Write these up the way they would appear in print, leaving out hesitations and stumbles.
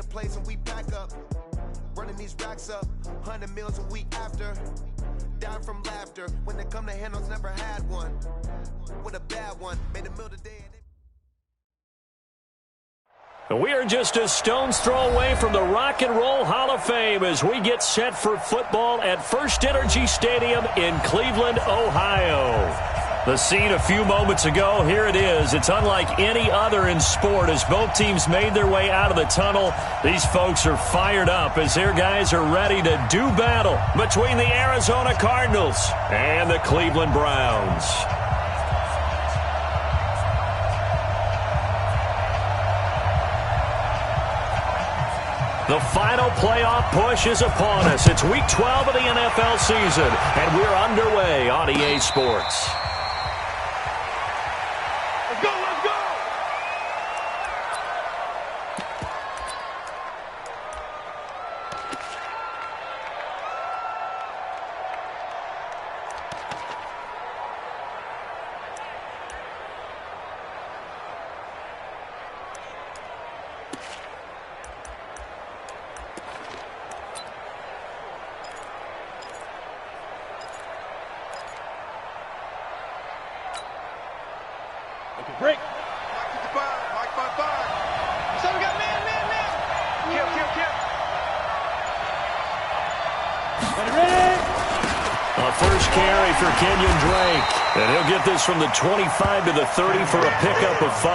the place and we back up. Running these racks up, 100 meals a week after. Dying from laughter. When they come to handles, never had one. With a bad one, made a meal today. We are just a stone's throw away from the Rock and Roll Hall of Fame as we get set for football at First Energy Stadium in Cleveland, Ohio. The scene a few moments ago, here it is. It's unlike any other in sport as both teams made their way out of the tunnel. These folks are fired up as their guys are ready to do battle between the Arizona Cardinals and the Cleveland Browns. The final playoff push is upon us. It's Week 12 of the NFL season, and we're underway on EA Sports. Let's go, let's go! Break. Mike to the 5. Mike by 5. So we got man. Kill. Ready. A first carry for Kenyon Drake. And he'll get this from the 25 to the 30 for a pickup of 5.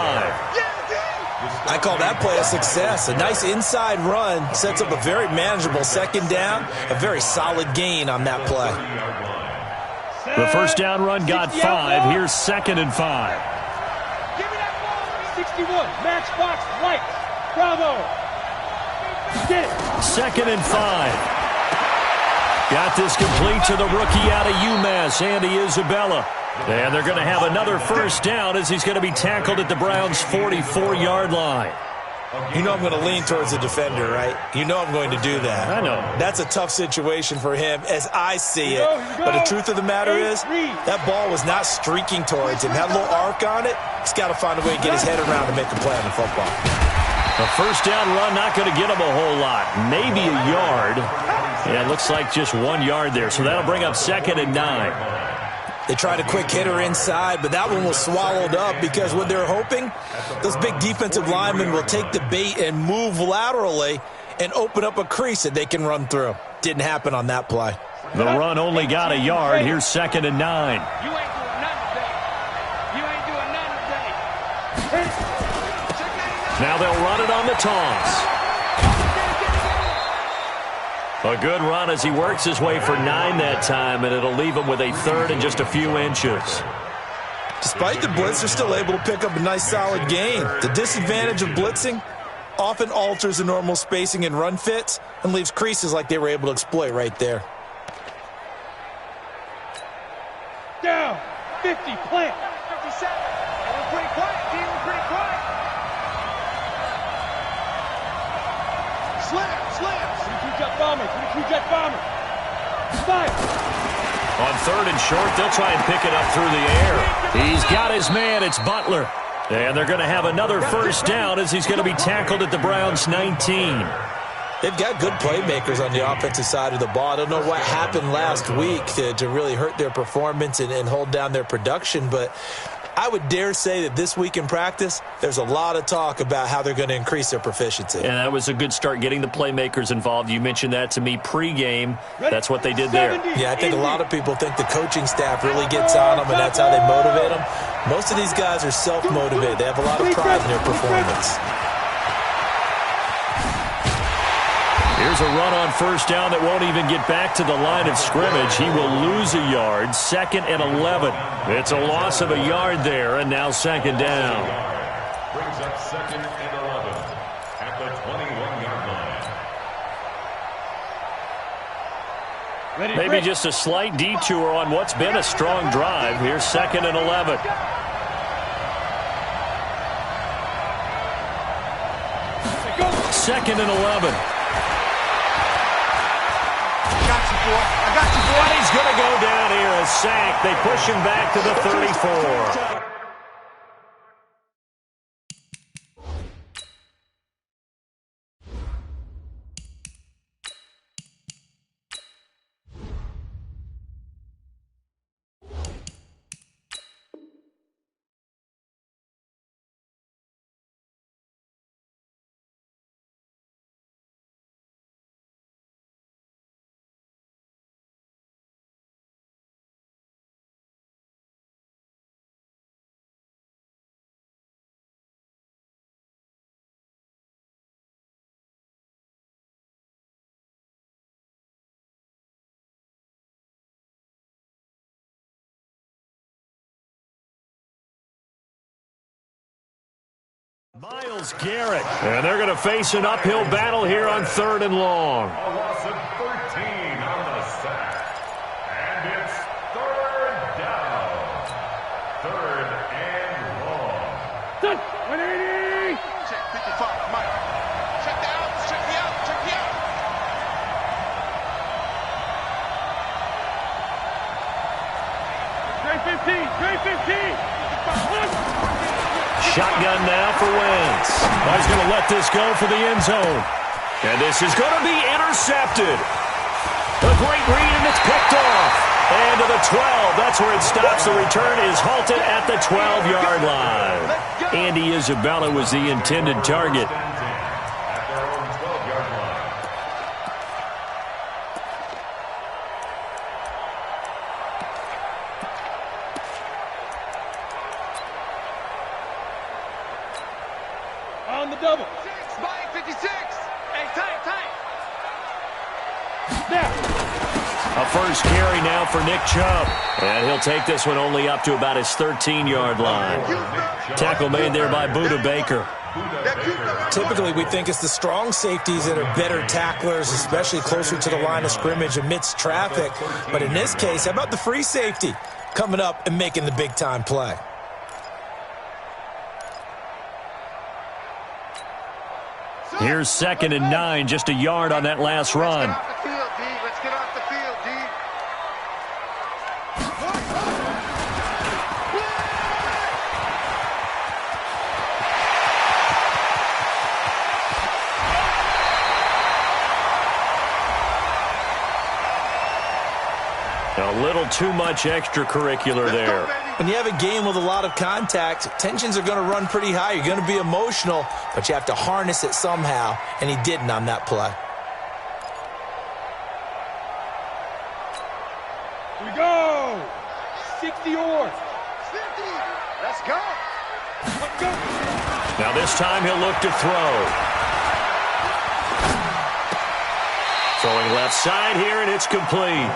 I call that play a success. A nice inside run sets up a very manageable second down. A very solid gain on that play. The first down run got 5. Here's 2nd and 5. 61, matchbox, right, bravo. Get it. 2nd and 5. Got this complete to the rookie out of UMass, Andy Isabella. And they're going to have another first down as he's going to be tackled at the Browns' 44-yard line. You know I'm going to lean towards the defender, right? You know I'm going to do that. I know. That's a tough situation for him as I see it. But the truth of the matter is, that ball was not streaking towards him. That little arc on it, he's got to find a way to get his head around to make a play on the football. A first down run, not going to get him a whole lot. Maybe a yard. Yeah, it looks like just 1 yard there. So that'll bring up 2nd and 9. They tried a quick hitter inside, but that one was swallowed up because what they're hoping, those big defensive linemen will take the bait and move laterally and open up a crease that they can run through. Didn't happen on that play. The run only got a yard. Here's 2nd and 9. You ain't doing nothing today. You ain't doing nothing today. Now they'll run it on the toss. A good run as he works his way for 9 that time, and it'll leave him with a 3rd and just a few inches. Despite the blitz, they're still able to pick up a nice solid gain. The disadvantage of blitzing often alters the normal spacing and run fits and leaves creases like they were able to exploit right there. Down, 50, plant. 57. We're pretty quiet, team. We're pretty quiet. Slam. Jet bomber. 22 jet bomber. 5. On 3rd and short, they'll try and pick it up through the air. He's got his man. It's Butler. And they're going to have another first down as he's going to be tackled at the Browns' 19. They've got good playmakers on the offensive side of the ball. I don't know what happened last week to really hurt their performance and hold down their production, but I would dare say that this week in practice, there's a lot of talk about how they're going to increase their proficiency. And that was a good start getting the playmakers involved. You mentioned that to me pregame. That's what they did there. Yeah, I think a lot of people think the coaching staff really gets on them, and that's how they motivate them. Most of these guys are self-motivated. They have a lot of pride in their performance. Here's a run on first down that won't even get back to the line of scrimmage. He will lose a yard. 2nd and 11. It's a loss of a yard there, and now 2nd down. Brings up 2nd and 11 at the 21-yard line. Maybe just a slight detour on what's been a strong drive. Here's 2nd and 11. Second and 11. I got you, boy. And he's going to go down here, a sack. They push him back to the 34. Myles Garrett. And they're going to face an uphill battle here on 3rd and long. A loss of 13 on the sack. And it's 3rd down. 3rd and long. 180. Check 55, Mike. Check the out, check the out, check the out. Trey 15. Shotgun now for Wentz. He's going to let this go for the end zone. And this is going to be intercepted. A great read, and it's picked off. And to the 12. That's where it stops. The return is halted at the 12-yard line. Andy Isabella was the intended target. At their own 12-yard line. On the double. 6, Mike 56. Hey, tight. A first carry now for Nick Chubb. And he'll take this one only up to about his 13-yard line. Tackle made there by Budda Baker. Typically, we think it's the strong safeties that are better tacklers, especially closer to the line of scrimmage amidst traffic. But in this case, how about the free safety coming up and making the big-time play? Here's 2nd and 9, just a yard on that last run. Let's get off the field, D. A little too much extracurricular there. When you have a game with a lot of contact, tensions are going to run pretty high. You're going to be emotional, but you have to harness it somehow, and he didn't on that play. Here we go. 60 yards. 50. Let's go. Let's go. Now this time he'll look to throw. Throwing left side here, and it's complete.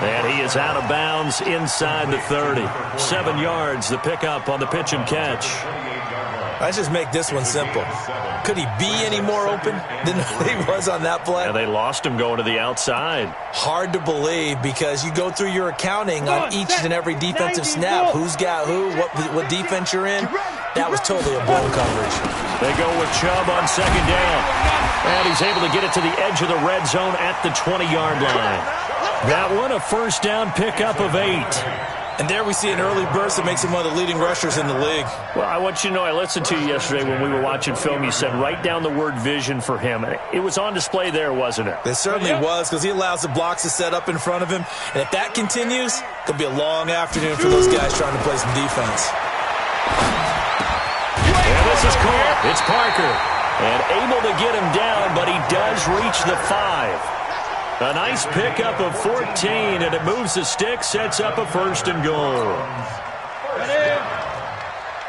And he is out of bounds inside the 30. 7 yards, the pickup on the pitch and catch. Let's just make this one simple. Could he be any more open than he was on that play? And they lost him going to the outside. Hard to believe because you go through your accounting on each and every defensive snap. Who's got who, what defense you're in. That was totally a blown coverage. They go with Chubb on 2nd down. And he's able to get it to the edge of the red zone at the 20-yard line. That one, a first down pickup of 8. And there we see an early burst that makes him one of the leading rushers in the league. Well, I want you to know, I listened to you yesterday when we were watching film. You said write down the word vision for him. It was on display there, wasn't it? It certainly was, because he allows the blocks to set up in front of him. And if that continues, it could be a long afternoon for those guys trying to play some defense. And this is caught. It's Parker. And able to get him down, but he does reach the 5. A nice pickup of 14, and it moves the stick, sets up a 1st and goal.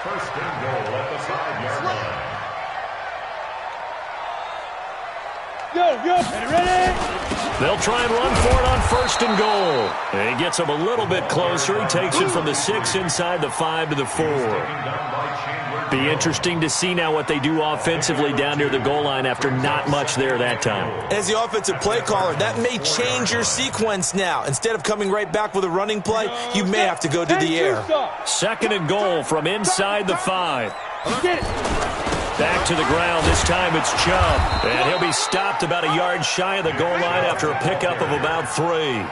1st and goal at the 5-yard line. Go. Ready. They'll try and run for it on 1st and goal. And he gets him a little bit closer. He takes it from the 6 inside the 5 to the 4. Be interesting to see now what they do offensively down near the goal line after not much there that time. As the offensive play caller, that may change your sequence now. Instead of coming right back with a running play, you may have to go to the air. 2nd and goal from inside the 5. Back to the ground. This time it's Chubb. And he'll be stopped about a yard shy of the goal line after a pickup of about 3.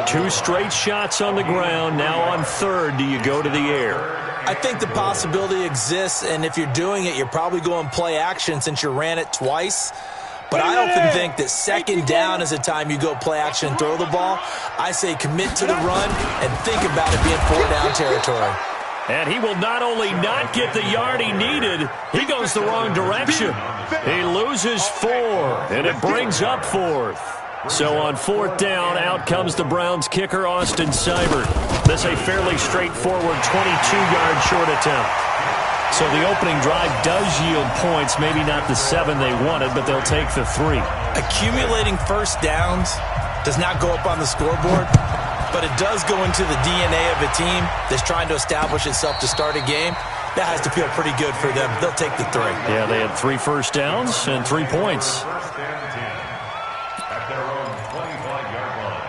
2 straight shots on the ground. Now on 3rd, do you go to the air? I think the possibility exists, and if you're doing it, you're probably going play action since you ran it twice. But I often think that 2nd down is the time you go play action and throw the ball. I say commit to the run and think about it being 4-down territory. And he will not only not get the yard he needed, he goes the wrong direction. He loses 4, and it brings up 4th. So on 4th down, out comes the Browns kicker, Austin Seibert. This a fairly straightforward 22-yard short attempt. So the opening drive does yield points, maybe not the 7 they wanted, but they'll take the 3. Accumulating first downs does not go up on the scoreboard, but it does go into the DNA of a team that's trying to establish itself to start a game. that has to feel pretty good for them. They'll take the 3. Yeah, they had 3 first downs and 3 points. First and 10 at their own 25-yard line.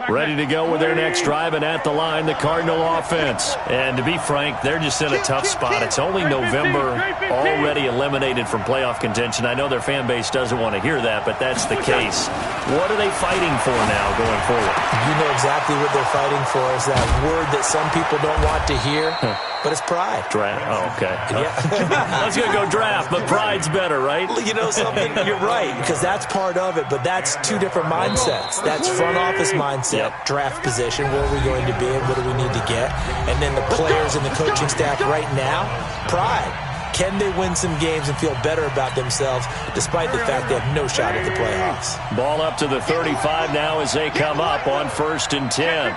Ready to go with their next drive, and at the line, the Cardinal offense. And to be frank, they're just in a tough spot. It's only November, already eliminated from playoff contention. I know their fan base doesn't want to hear that, but that's the case. What are they fighting for now going forward? You know exactly what they're fighting for. Is that word that some people don't want to hear, but it's pride. Draft. Oh, okay. Yeah. I was going to go draft, but pride's better, right? You know something? You're right, because that's part of it, but that's 2 different mindsets. That's front office mindset, draft position, where are we going to be and what do we need to get? And then the players and the coaching staff right now, pride. Can they win some games and feel better about themselves despite the fact they have no shot at the playoffs? Ball up to the 35 now as they come up on 1st and 10.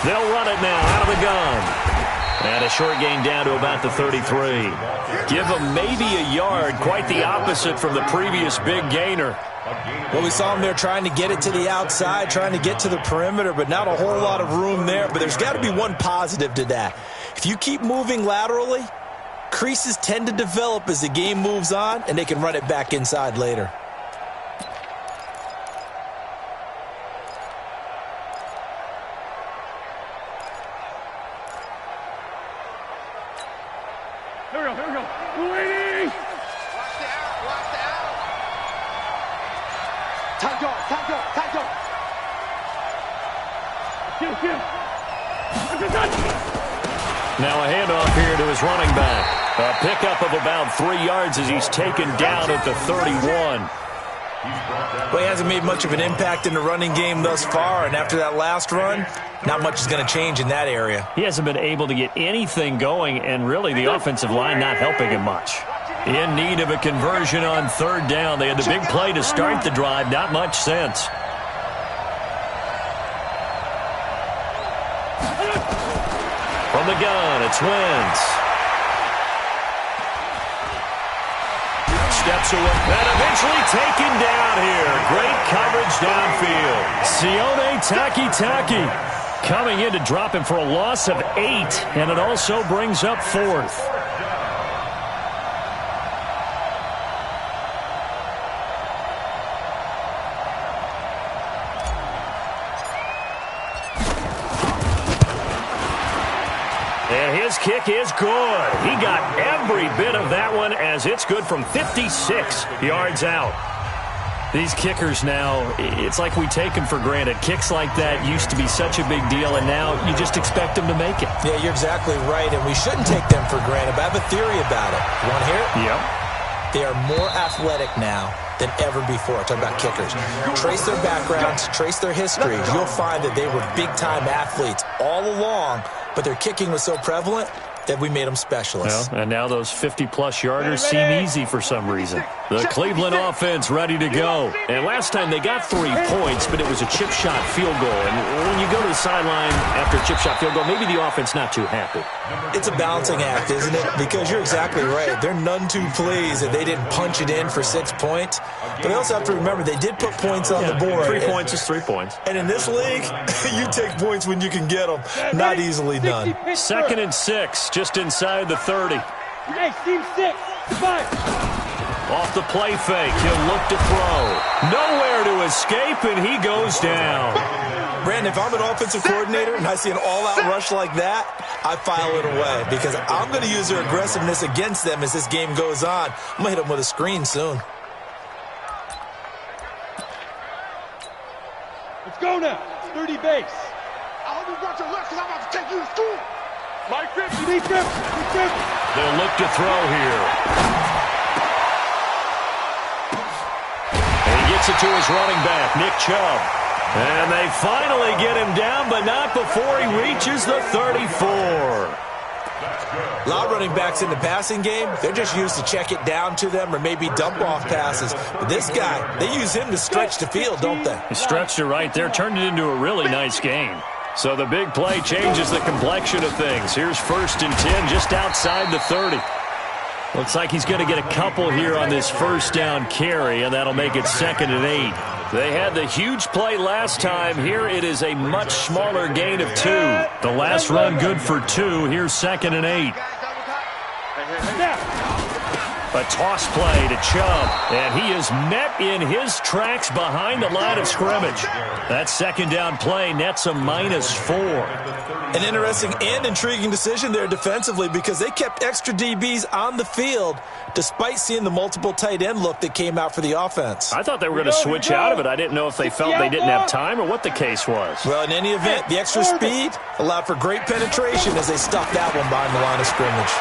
They'll run it now out of the gun. And a short gain down to about the 33. Give them maybe a yard, quite the opposite from the previous big gainer. Well, we saw them there trying to get it to the outside, trying to get to the perimeter, but not a whole lot of room there. But there's got to be one positive to that. If you keep moving laterally, creases tend to develop as the game moves on, and they can run it back inside later. Here we go. Waiting! Watch the out. Time go. Now a handoff here to his running back. A pickup of about 3 yards as he's taken down at the 31. Well, he hasn't made much of an impact in the running game thus far, and after that last run, not much is going to change in that area. He hasn't been able to get anything going, and really the offensive line not helping him much. In need of a conversion on 3rd down. They had the big play to start the drive. Not much sense. From the gun, it's Wentz. Steps away and eventually taken down here. Great coverage downfield. Sione Takitaki coming in to drop him for a loss of 8, and it also brings up 4th. And his kick is good. He got every bit of that one as it's good from 56 yards out. These kickers now, it's like we take them for granted. Kicks like that used to be such a big deal, and now you just expect them to make it. Yeah, you're exactly right, and we shouldn't take them for granted, but I have a theory about it. You want to hear it? Yep. They are more athletic now than ever before. Talk about kickers. Trace their backgrounds, trace their histories. You'll find that they were big-time athletes all along, but their kicking was so prevalent that we made them specialists. Well, and now those 50-plus yarders seem easy for some reason. The Cleveland offense ready to go. And last time they got 3 points, but it was a chip shot field goal. And when you go to the sideline after a chip shot field goal, maybe the offense not too happy. It's a balancing act, isn't it? Because you're exactly right. They're none too pleased that they didn't punch it in for 6 points. But they also have to remember they did put points on the board. 3 points is 3 points. And in this league, you take points when you can get them. Not easily done. 2nd and 6, just inside the 30. Hey, team 6, 5. Off the play fake, he'll look to throw. Nowhere to escape, and he goes down. Brandon, if I'm an offensive coordinator and I see an all-out rush like that, I file it away because I'm going to use their aggressiveness against them as this game goes on. I'm going to hit them with a screen soon. Let's go now. 30 base. I hope you got your left because I'm about to take you to school. Mike Grip. They'll look to throw here. Gets it to his running back, Nick Chubb. And they finally get him down, but not before he reaches the 34. A lot of running backs in the passing game, they're just used to check it down to them or maybe dump off passes. But this guy, they use him to stretch the field, don't they? He stretched it right there, turned it into a really nice game. So the big play changes the complexion of things. Here's 1st and 10 just outside the 30. Looks like he's going to get a couple here on this first down carry, and that'll make it 2nd and 8. They had the huge play last time. Here it is a much smaller gain of 2. The last run good for 2. Here's 2nd and 8. A toss play to Chubb, and he is met in his tracks behind the line of scrimmage. That 2nd down play nets a -4. An interesting and intriguing decision there defensively because they kept extra DBs on the field despite seeing the multiple tight end look that came out for the offense. I thought they were going to switch out of it. I didn't know if they felt they didn't have time or what the case was. Well, in any event, the extra speed allowed for great penetration as they stuffed that one behind the line of scrimmage.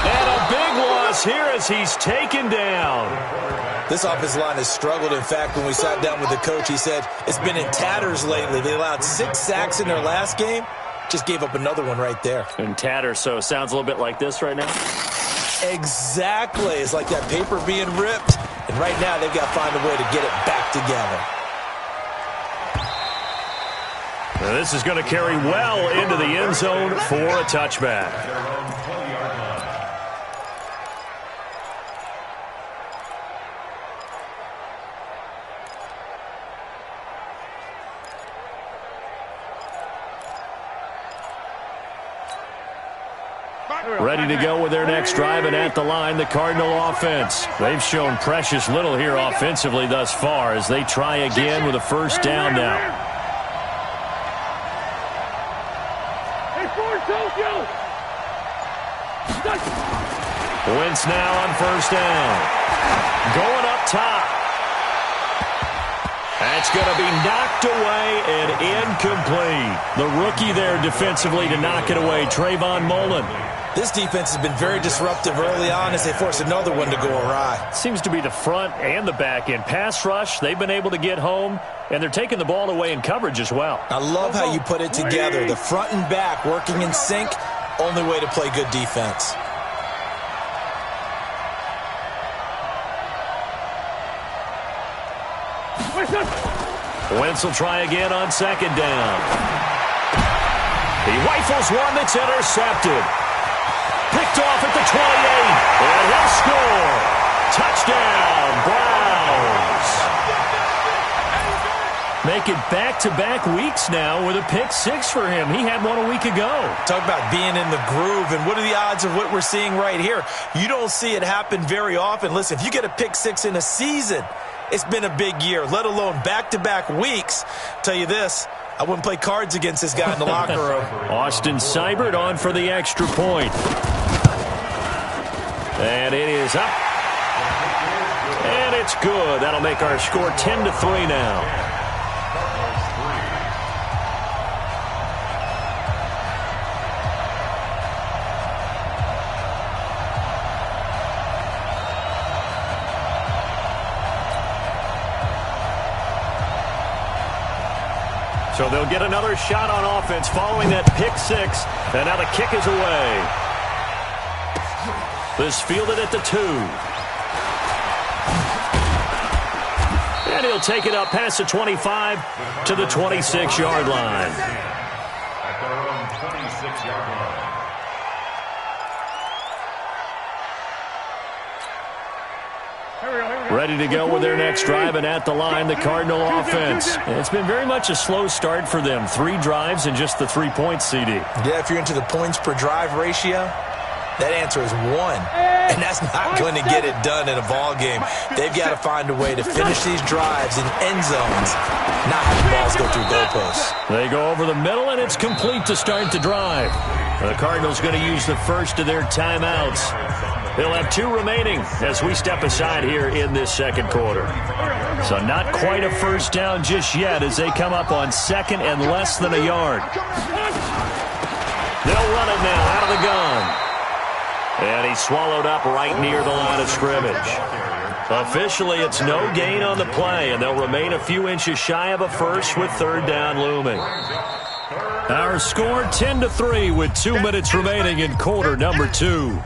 And a big loss here as he's taken down. This offensive line has struggled. In fact, when we sat down with the coach, he said it's been in tatters lately. They allowed 6 sacks in their last game. Just gave up another one right there. In tatters, so it sounds a little bit like this right now? Exactly. It's like that paper being ripped. And right now, they've got to find a way to get it back together. Now this is going to carry well into the end zone for a touchback. Ready to go with their next drive, and at the line, the Cardinal offense. They've shown precious little here offensively thus far as they try again with a 1st down now. Wentz now on 1st down. Going up top. That's going to be knocked away and incomplete. The rookie there defensively to knock it away, Trayvon Mullen. This defense has been very disruptive early on as they force another one to go awry. Seems to be the front and the back end. Pass rush, they've been able to get home, and they're taking the ball away in coverage as well. I love how you put it together. The front and back working in sync, only way to play good defense. Wentz will try again on 2nd down. He rifles one that's intercepted. Picked off at the 28, and he'll score. Touchdown, Browns. Make it back-to-back weeks now with a pick 6 for him. He had one a week ago. Talk about being in the groove, and what are the odds of what we're seeing right here? You don't see it happen very often. Listen, if you get a pick 6 in a season, it's been a big year, let alone back-to-back weeks. Tell you this, I wouldn't play cards against this guy in the locker room. Austin Seibert on for the extra point. And it is up. And it's good. That'll make our score 10-3 now. So they'll get another shot on offense following that pick 6. And now the kick is away. This fielded at the 2. And he'll take it up past the 25 to the 26-yard line. At their own 26-yard line. Ready to go with their next drive, and at the line, the Cardinal offense. It's been very much a slow start for them. 3 drives and just the 3 points, CD. Yeah, if you're into the points per drive ratio, that answer is 1. And that's not going to get it done in a ball game. They've got to find a way to finish these drives in end zones, not have the balls go through goalposts. They go over the middle, and it's complete to start the drive. The Cardinals going to use the first of their timeouts. They'll have 2 remaining as we step aside here in this second quarter. So not quite a 1st down just yet as they come up on 2nd and less than a yard. They'll run it now out of the gun. And he's swallowed up right near the line of scrimmage. Officially, it's no gain on the play, and they'll remain a few inches shy of a first with 3rd down looming. Our score 10-3 with 2 minutes remaining in quarter number 2.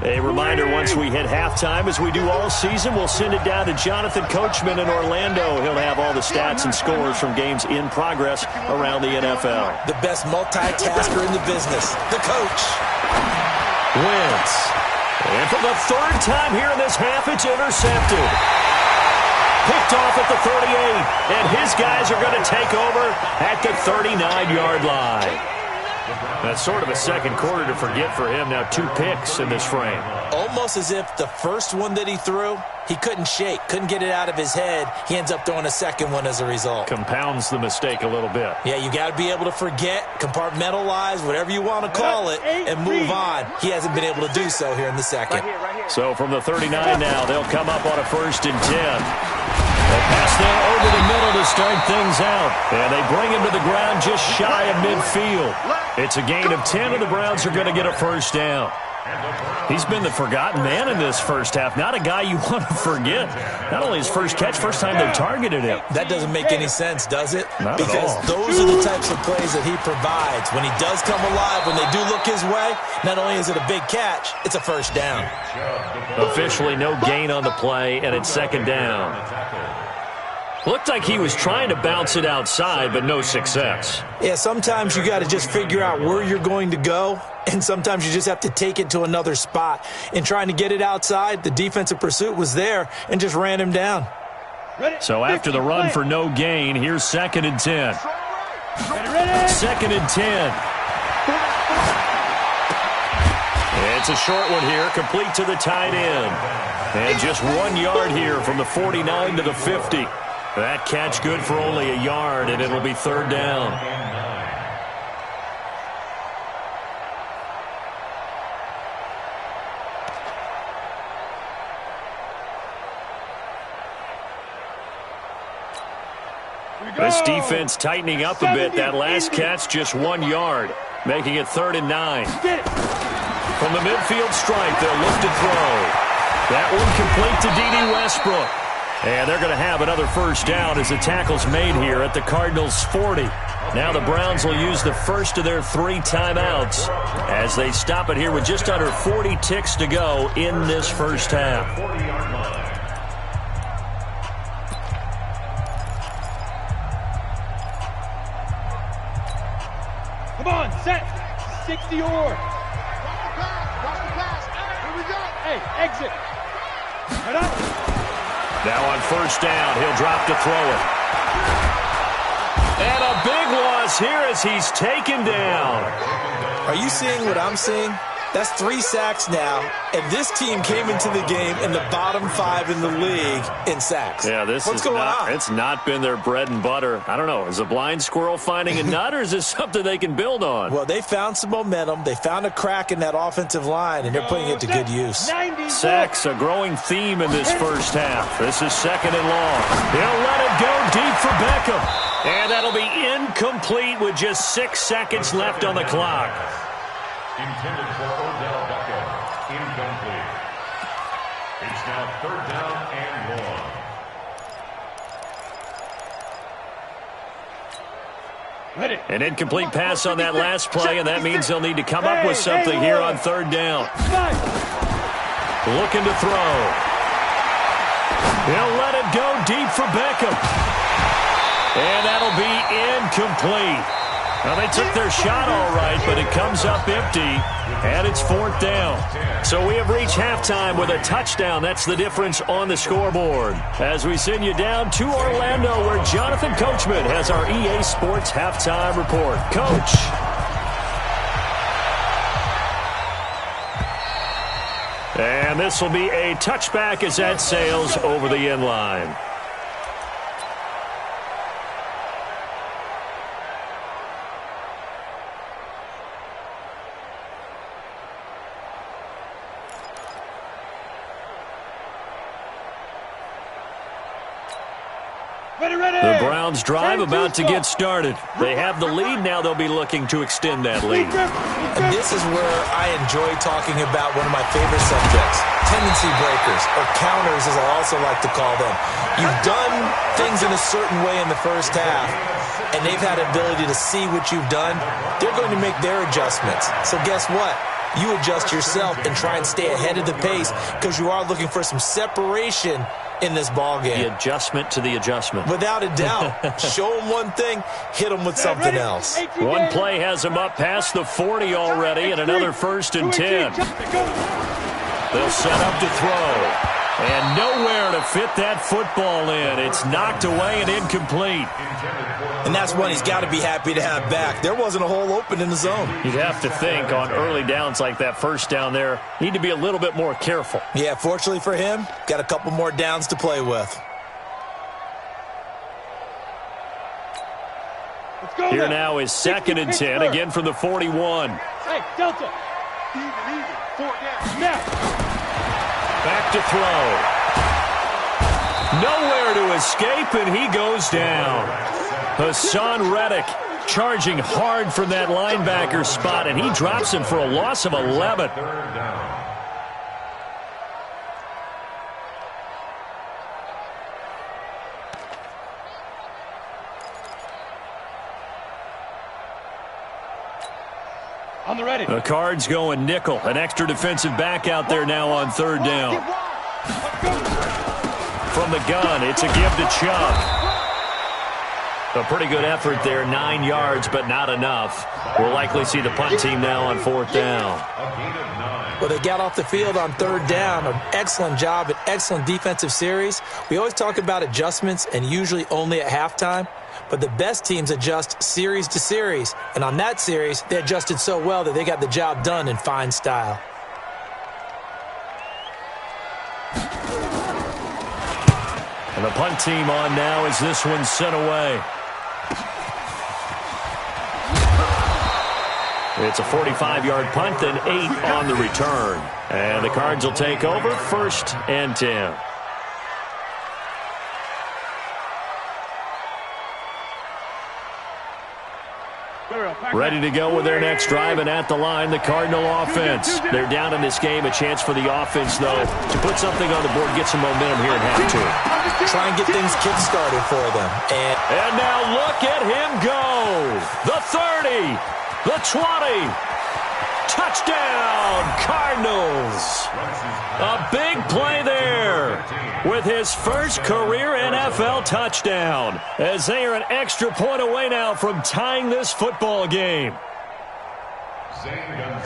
A reminder, once we hit halftime, as we do all season, we'll send it down to Jonathan Coachman in Orlando. He'll have all the stats and scores from games in progress around the NFL. The best multitasker in the business, the coach. Wins. And for the third time here in this half, it's intercepted. Picked off at the 38, and his guys are going to take over at the 39-yard line. That's sort of a second quarter to forget for him. Now 2 picks in this frame. Almost as if the first one that he threw, he couldn't shake, couldn't get it out of his head. He ends up throwing a second one as a result. Compounds the mistake a little bit. Yeah, you got to be able to forget, compartmentalize, whatever you want to call it, and move on. He hasn't been able to do so here in the second. Right here. So from the 39 now, they'll come up on a 1st and 10. They'll pass there over the middle to start things out. And they bring him to the ground just shy of midfield. It's a gain of 10, and the Browns are going to get a 1st down. He's been the forgotten man in this first half. Not a guy you want to forget. Not only his first catch, first time they targeted him. That doesn't make any sense, does it? Not because at all. Those are the types of plays that he provides. When he does come alive, when they do look his way, not only is it a big catch, it's a 1st down. Officially no gain on the play, and it's 2nd down. Looked like he was trying to bounce it outside, but no success. Yeah, sometimes you got to just figure out where you're going to go, and sometimes you just have to take it to another spot. In trying to get it outside, the defensive pursuit was there and just ran him down. So after the run for no gain, here's 2nd and 10. 2nd and 10. It's a short one here, complete to the tight end. And just 1 yard here from the 49 to the 50. That catch good for only a yard, and it'll be 3rd down. This defense tightening up a bit. That last catch, just 1 yard, making it 3rd and 9. From the midfield stripe, they'll look to throw. That one complete to D.D. Westbrook. And they're going to have another 1st down as the tackle's made here at the Cardinals' 40. Now the Browns will use the first of their 3 timeouts as they stop it here with just under 40 ticks to go in this first half. Come on, set. 60 or. Watch the pass. Here we go. Hey, exit. Head up. Now on 1st down, he'll drop to throw it. And a big loss here as he's taken down. Are you seeing what I'm seeing? That's 3 sacks now, and this team came into the game in the bottom 5 in the league in sacks. Yeah, What's going on? It's not been their bread and butter. I don't know. Is a blind squirrel finding a nut, or is this something they can build on? Well, they found some momentum. They found a crack in that offensive line, and they're putting it to good use. Sacks, a growing theme in this first half. This is 2nd and long. He'll let it go deep for Beckham. And that'll be incomplete with just 6 seconds left on the clock. Intended for Odell Beckham. Incomplete. It's now 3rd down and long. An incomplete pass on that last play, and that means they'll need to come up with something here on 3rd down. Looking to throw. He'll let it go deep for Beckham. And that'll be incomplete. Well, they took their shot all right, but it comes up empty, and it's 4th down. So we have reached halftime with a touchdown. That's the difference on the scoreboard. As we send you down to Orlando, where Jonathan Coachman has our EA Sports halftime report. Coach. And this will be a touchback as that sails over the end line. The Browns drive about to get started. They have the lead. Now they'll be looking to extend that lead. And this is where I enjoy talking about one of my favorite subjects, tendency breakers, or counters as I also like to call them. You've done things in a certain way in the first half, and they've had an ability to see what you've done. They're going to make their adjustments. So guess what? you adjust yourself and try and stay ahead of the pace because you are looking for some separation in this ball game. The adjustment to the adjustment. Without a doubt. Show them one thing, hit them with something else. One play has him up past the 40 already, and another 1st and 10. They'll set up to throw. And nowhere to fit that football in. It's knocked away and incomplete. And that's one he's got to be happy to have back. There wasn't a hole open in the zone. You'd have to think on early downs like that first down there, need to be a little bit more careful. Yeah, fortunately for him, got a couple more downs to play with. Here now is 2nd and 10, again from the 41. Hey, Delta. Even. 4 down. Now. Back to throw. Nowhere to escape, and he goes down. Hassan Reddick charging hard from that linebacker spot, and he drops him for a loss of 11. On the ready. The Cards going nickel. An extra defensive back out there now on 3rd down. From the gun, it's a give to Chubb. A pretty good effort there, 9 yards, but not enough. We'll likely see the punt team now on 4th down. Well, they got off the field on 3rd down. An excellent job, an excellent defensive series. We always talk about adjustments and usually only at halftime. But the best teams adjust series to series. And on that series, they adjusted so well that they got the job done in fine style. And the punt team on now as this one's sent away. It's a 45-yard punt, then 8 on the return. And the Cards will take over 1st and 10. Ready to go with their next drive, and at the line, the Cardinal offense. They're down in this game. A chance for the offense, though, to put something on the board, get some momentum here at half-2. Try and get things kick-started for them. And now look at him go. The 30, the 20. Touchdown, Cardinals. A big play there with his first career NFL touchdown, as they are an extra point away now from tying this football game.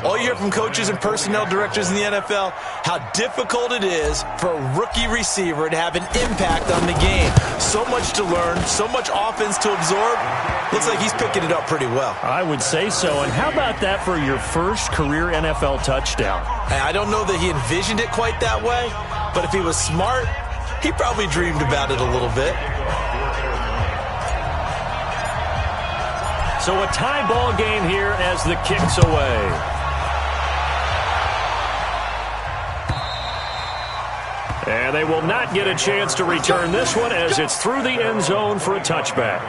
All you hear from coaches and personnel directors in the NFL, how difficult it is for a rookie receiver to have an impact on the game. So much to learn, so much offense to absorb. Looks like he's picking it up pretty well. I would say so. And how about that for your first career NFL touchdown? I don't know that he envisioned it quite that way, but if he was smart, he probably dreamed about it a little bit. So a tie ball game here as the kick's away. And they will not get a chance to return this one as it's through the end zone for a touchback.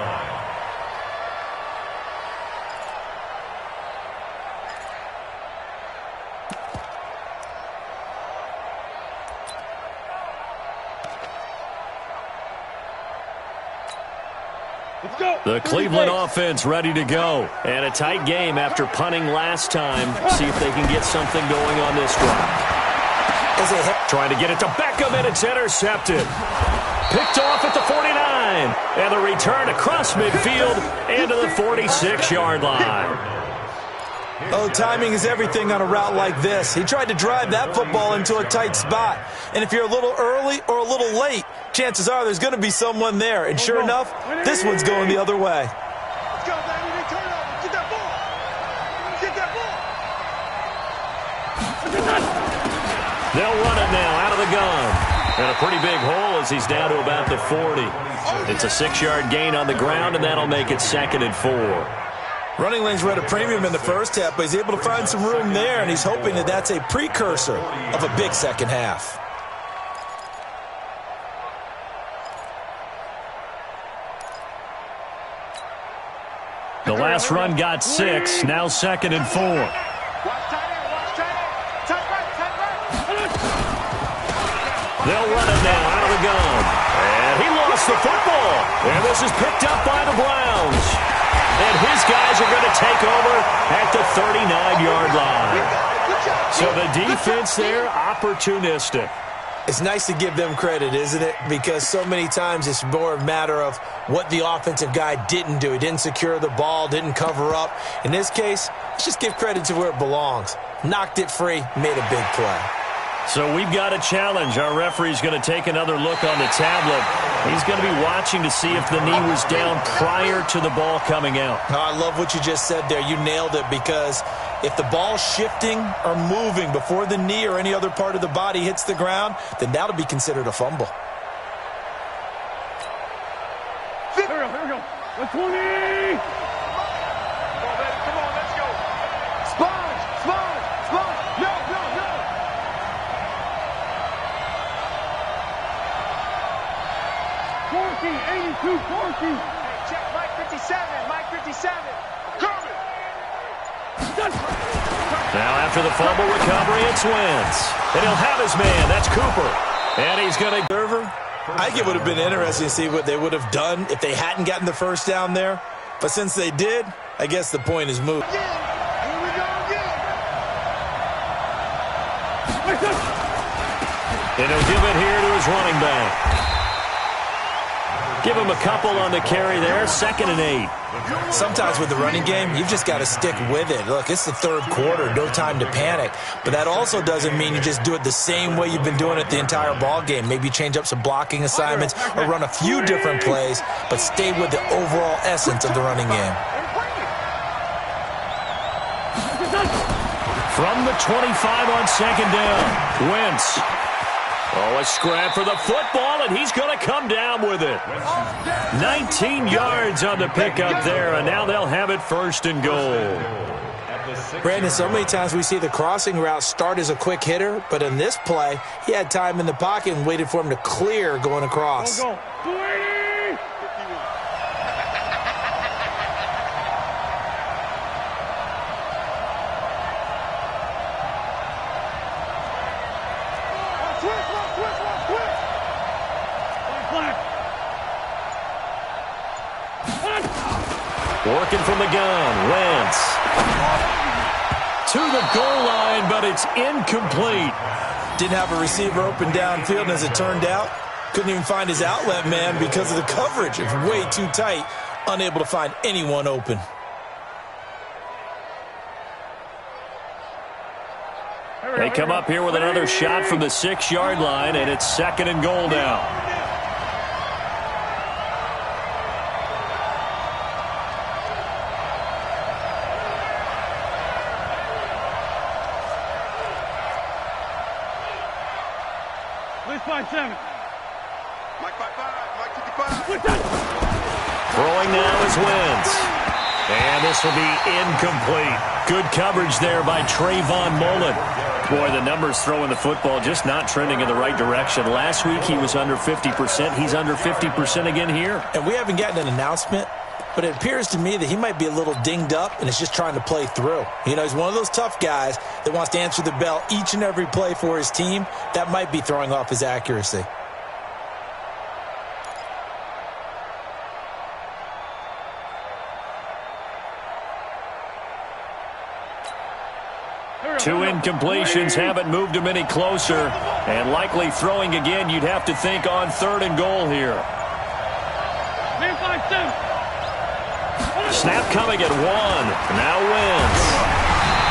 The Cleveland offense ready to go. And a tight game after punting last time. See if they can get something going on this drive. Trying to get it to Beckham, and it's intercepted. Picked off at the 49. And the return across midfield into the 46-yard line. Oh, timing is everything on a route like this. He tried to drive that football into a tight spot. And if you're a little early or a little late, chances are there's going to be someone there. And sure enough, this one's going the other way. Let's go, baby. Turn it over. Get that ball. Get that ball. They'll run it now out of the gun. And a pretty big hole as he's down to about the 40. It's a 6-yard gain on the ground, and that'll make it 2nd and 4. Running lanes were at a premium in the first half, but he's able to find some room there, and he's hoping that that's a precursor of a big second half. The last run got 6, now 2nd and 4. They'll run it now out of the gun. And he lost the football. And this is picked up by the Browns. And his guys are going to take over at the 39-yard line. So the defense there, opportunistic. It's nice to give them credit, isn't it? Because so many times it's more a matter of what the offensive guy didn't do. He didn't secure the ball, didn't cover up. In this case, let's just give credit to where it belongs. Knocked it free, made a big play. So we've got a challenge. Our referee's going to take another look on the tablet. He's going to be watching to see if the knee was down prior to the ball coming out. Oh, I love what you just said there. You nailed it, because if the ball's shifting or moving before the knee or any other part of the body hits the ground, then that'll be considered a fumble. Here we go. 120. Come on, let's go. Sponge. No. 82, 40. Hey, check Mike 57. Coming. Now after the fumble recovery, it's Wentz. And he'll have his man. That's Cooper. And he's going to... I think it would have been interesting to see what they would have done if they hadn't gotten the first down there. But since they did, I guess the point is moved. Here we go again. And he'll give it here to his running back. Give him a couple on the carry there. 2nd and 8. Sometimes with the running game, you've just got to stick with it. Look, it's the third quarter, no time to panic. But that also doesn't mean you just do it the same way you've been doing it the entire ball game. Maybe change up some blocking assignments or run a few different plays, but stay with the overall essence of the running game. From the 25 on 2nd down, Wentz. Oh, a scrap for the football, and he's going to come down with it. 19 yards on the pickup there, and now they'll have it 1st and goal. Brandon, so many times we see the crossing route start as a quick hitter, but in this play, he had time in the pocket and waited for him to clear going across. Go. 280. Working from the gun, Wentz. To the goal line, but it's incomplete. Didn't have a receiver open downfield, and as it turned out, couldn't even find his outlet man because of the coverage. It's way too tight, unable to find anyone open. They come up here with another shot from the 6-yard line, and it's 2nd and goal now. Mike 55. Throwing now is Wentz. And this will be incomplete. Good coverage there by Trayvon Mullen. Boy, the numbers throwing the football just not trending in the right direction. Last week he was under 50%. He's under 50% again here. And we haven't gotten an announcement, but it appears to me that he might be a little dinged up and is just trying to play through. You know, he's one of those tough guys that wants to answer the bell each and every play for his team. That might be throwing off his accuracy. Two incompletions haven't moved him any closer. And likely throwing again, you'd have to think on 3rd and goal here. Snap coming at 1. Now Wentz.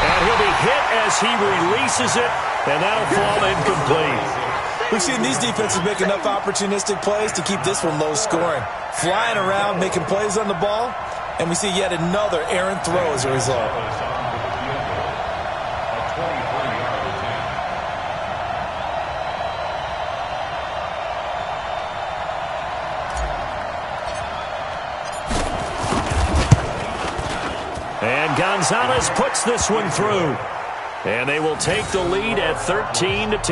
And he'll be hit as he releases it, and that'll fall incomplete. We've seen these defenses make enough opportunistic plays to keep this one low scoring. Flying around, making plays on the ball, and we see yet another errant throw as a result. And Gonzalez puts this one through. And they will take the lead at 13-10.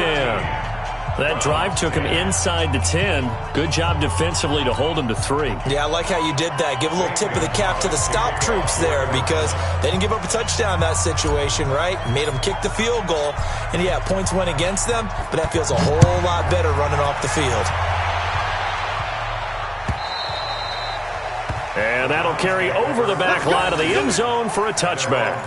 That drive took him inside the 10. Good job defensively to hold him to 3. Yeah, I like how you did that. Give a little tip of the cap to the stop troops there, because they didn't give up a touchdown in that situation, right? Made them kick the field goal. And yeah, points went against them, but that feels a whole lot better running off the field. And that'll carry over the back line of the end zone for a touchback.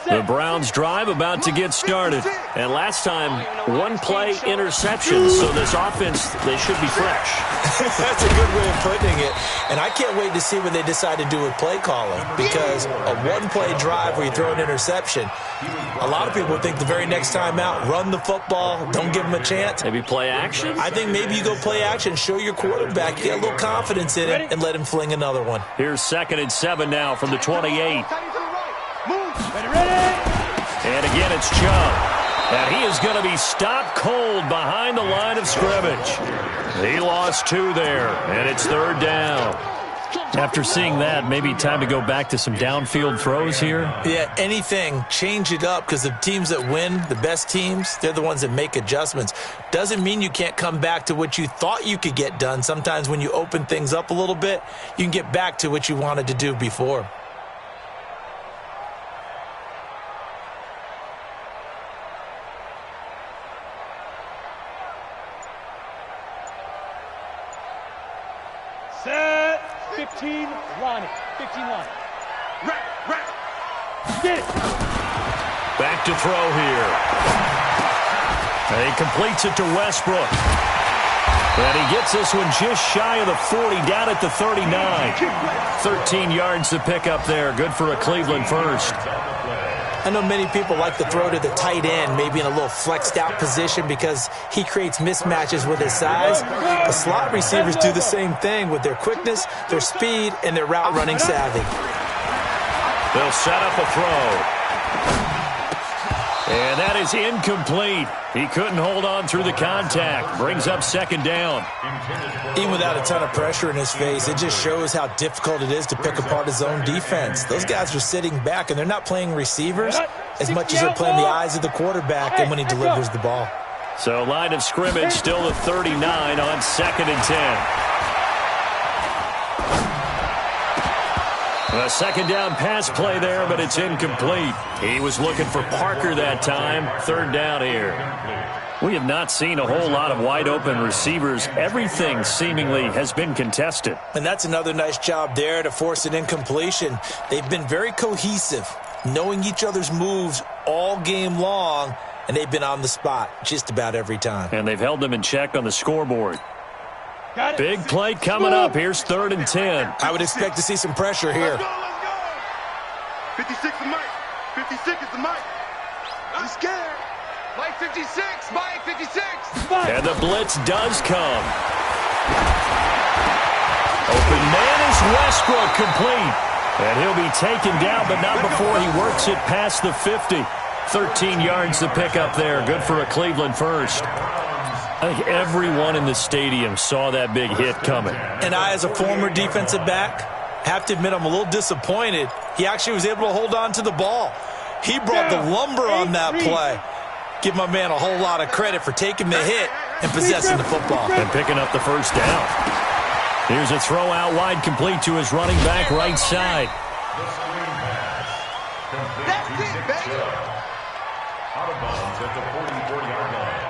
The Browns drive about to get started. And last time, one-play interception, so this offense, they should be fresh. That's a good way of putting it. And I can't wait to see what they decide to do with play calling, because a one-play drive where you throw an interception, a lot of people think the very next time out, run the football, don't give them a chance. Maybe play action? I think maybe you go play action, show your quarterback, get a little confidence in it, and let him fling another one. Here's 2nd and 7 now from the 28. And again, it's Chubb. And he is going to be stopped cold behind the line of scrimmage. He lost 2 there, and it's 3rd down. After seeing that, maybe time to go back to some downfield throws here? Yeah, anything. Change it up, because the teams that win, the best teams, they're the ones that make adjustments. Doesn't mean you can't come back to what you thought you could get done. Sometimes when you open things up a little bit, you can get back to what you wanted to do before. Set. 15 line. 15 line. Right. Get it. Back to throw here. And he completes it to Westbrook. And he gets this one just shy of the 40, down at the 39. 13 yards to pick up there. Good for a Cleveland first. I know many people like to throw to the tight end, maybe in a little flexed out position because he creates mismatches with his size. The slot receivers do the same thing with their quickness, their speed, and their route running savvy. They'll set up a throw. And that is incomplete. He couldn't hold on through the contact. Brings up 2nd down. Even without a ton of pressure in his face, it just shows how difficult it is to pick apart his own defense. Those guys are sitting back, and they're not playing receivers as much as they're playing the eyes of the quarterback and when he delivers the ball. So line of scrimmage still the 39 on 2nd and 10. A 2nd down pass play there, but it's incomplete. He was looking for Parker that time. 3rd down here. We have not seen a whole lot of wide-open receivers. Everything seemingly has been contested. And that's another nice job there to force an incompletion. They've been very cohesive, knowing each other's moves all game long, and they've been on the spot just about every time. And they've held them in check on the scoreboard. Big play coming up. Here's 3rd and 10. I would expect to see some pressure here. Let's go. 56 is Mike. 56 is the Mike. I'm scared. Mike 56. Mike 56. And the blitz does come. Open man is Westbrook, complete. And he'll be taken down, but not before he works it past the 50. 13 yards to pick up there. Good for a Cleveland first. I think everyone in the stadium saw that big hit coming. And I, as a former defensive back, have to admit I'm a little disappointed. He actually was able to hold on to the ball. He brought the lumber on that play. Give my man a whole lot of credit for taking the hit and possessing the football. And picking up the first down. Here's a throw out wide, complete to his running back right side. That's it, baby. Out of bounds at the 44-yard line.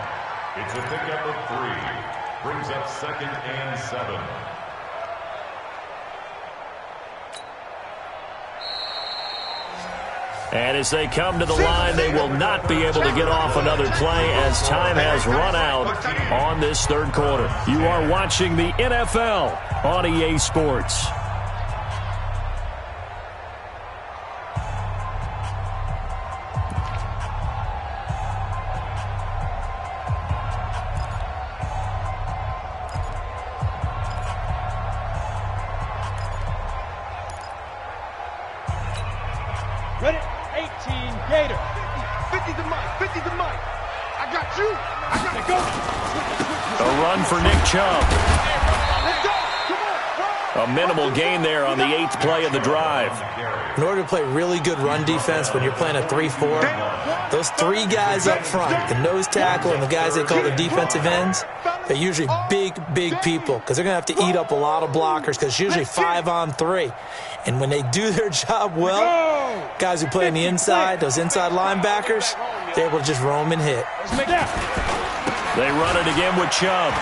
It's a pickup of 3. Brings up 2nd and 7. And as they come to the line, they will not be able to get off another play as time has run out on this 3rd quarter. You are watching the NFL on EA Sports. Ready? 18 Gator. 50 to Mike. 50 to Mike. I got you. A run for Nick Chubb. Let's go. Come on. A minimal gain there on the 8th play of the drive. In order to play really good run defense when you're playing a 3-4, those 3 guys up front, the nose tackle and the guys they call the defensive ends, they're usually big people because they're going to have to eat up a lot of blockers because it's usually 5 on 3. And when they do their job well, guys who play on the inside, those inside linebackers, they're able to just roam and hit. They run it again with Chubb.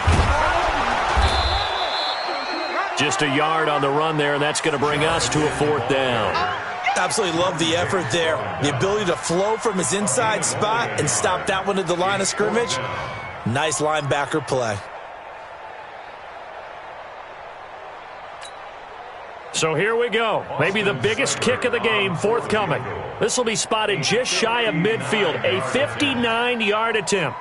Just a yard on the run there, and that's going to bring us to a 4th down. Absolutely love the effort there. The ability to flow from his inside spot and stop that one at the line of scrimmage. Nice linebacker play. So here we go. Maybe the biggest kick of the game forthcoming. This will be spotted just shy of midfield. A 59-yard attempt.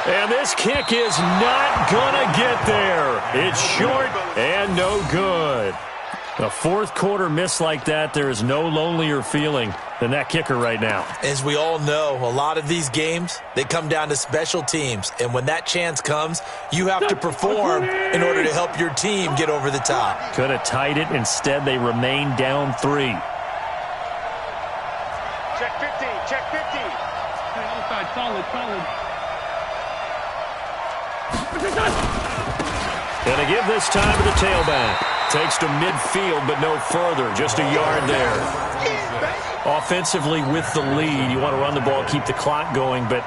And this kick is not going to get there. It's short and no good. A fourth quarter miss like that, there is no lonelier feeling than that kicker right now. As we all know, a lot of these games, they come down to special teams. And when that chance comes, you have to perform in order to help your team get over the top. Could have tied it. Instead, they remain down 3. Check 50, check 50. Outside, solid. Gonna give this time to the tailback. Takes to midfield, but no further. Just a yard there. Offensively with the lead, you want to run the ball, keep the clock going, but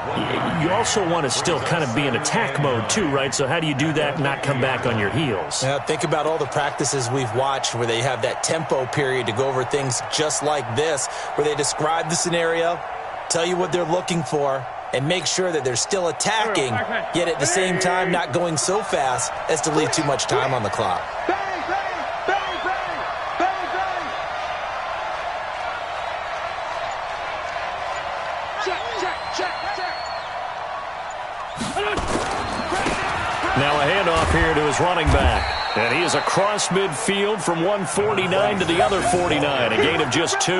you also want to still kind of be in attack mode too, right? So how do you do that and not come back on your heels? Yeah, think about all the practices we've watched where they have that tempo period to go over things just like this, where they describe the scenario, tell you what they're looking for, and make sure that they're still attacking, yet at the same time not going so fast as to leave too much time on the clock. Now a handoff here to his running back. And he is across midfield from 149 to the other 49. A gain of just 2.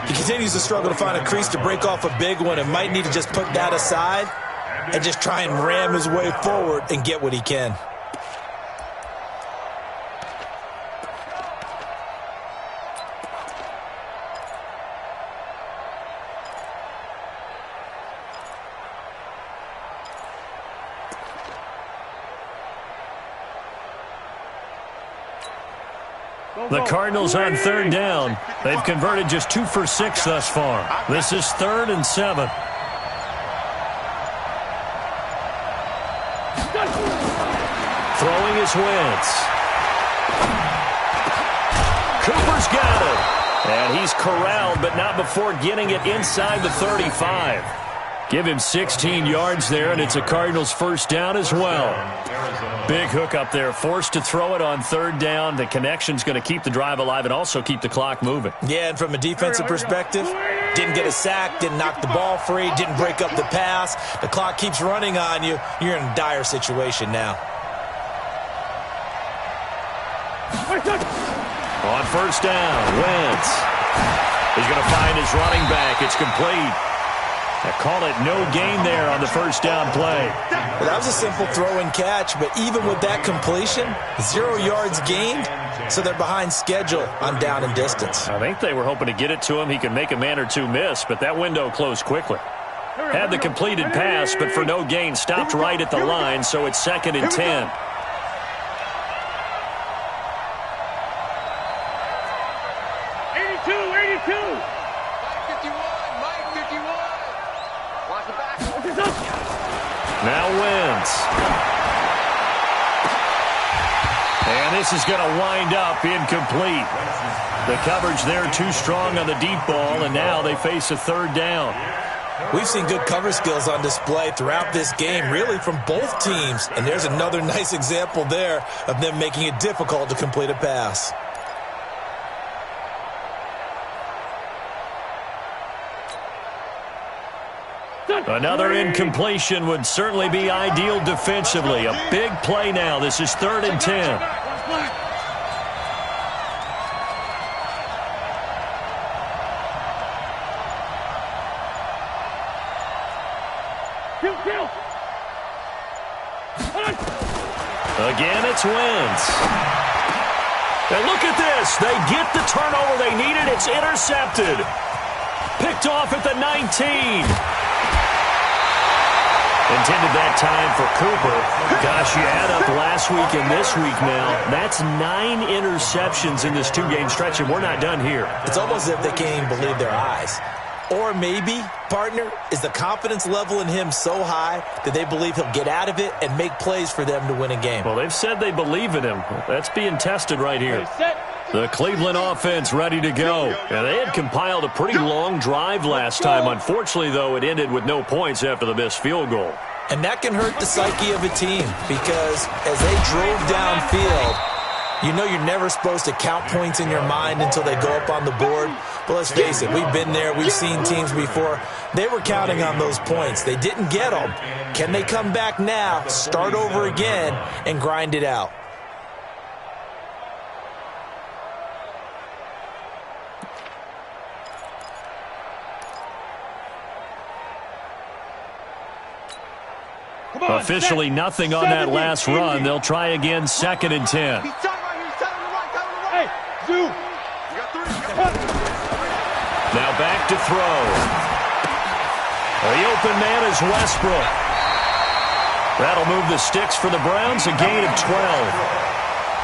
He continues to struggle to find a crease to break off a big one and might need to just put that aside and just try and ram his way forward and get what he can. The Cardinals on third down. They've converted just 2 for 6 thus far. This is 3rd and 7. Throwing is Wentz. Cooper's got it. And he's corralled, but not before getting it inside the 35. Give him 16 yards there, and it's a Cardinals first down as well. Big hook up there, forced to throw it on third down. The connection's going to keep the drive alive and also keep the clock moving. Yeah, and from a defensive perspective, didn't get a sack, didn't knock the ball free, didn't break up the pass. The clock keeps running on you. You're in a dire situation now. On first down, Wentz. He's going to find his running back. It's complete. I call it no gain there on the first down play. Well, that was a simple throw and catch, but even with that completion, 0 yards gained, so they're behind schedule on down and distance. I think they were hoping to get it to him. He could make a man or two miss, but that window closed quickly. Had the completed pass, but for no gain, stopped right at the line, so it's 2nd and 10. Now Wentz. And this is going to wind up incomplete. The coverage there too strong on the deep ball, and now they face a third down. We've seen good cover skills on display throughout this game, really from both teams. And there's another nice example there of them making it difficult to complete a pass. Another incompletion would certainly be ideal defensively. A big play now. This is 3rd and 10. Again, it's Wentz. And look at this. They get the turnover they needed. It's intercepted. Picked off at the 19. Intended that time for Cooper. Gosh, you add up last week and this week now. That's 9 interceptions in this 2-game stretch, and we're not done here. It's almost as if they can't even believe their eyes. Or maybe, partner, is the confidence level in him so high that they believe he'll get out of it and make plays for them to win a game? Well, they've said they believe in him. That's being tested right here. The Cleveland offense ready to go. And they had compiled a pretty long drive last time. Unfortunately, though, it ended with no points after the missed field goal. And that can hurt the psyche of a team because as they drove downfield, you know you're never supposed to count points in your mind until they go up on the board. But let's face it, we've been there. We've seen teams before. They were counting on those points. They didn't get them. Can they come back now, start over again, and grind it out? Officially nothing on that last run. They'll try again, 2nd and 10. Hey, Zoo. Now back to throw. The open man is Westbrook. That'll move the sticks for the Browns, a gain of 12.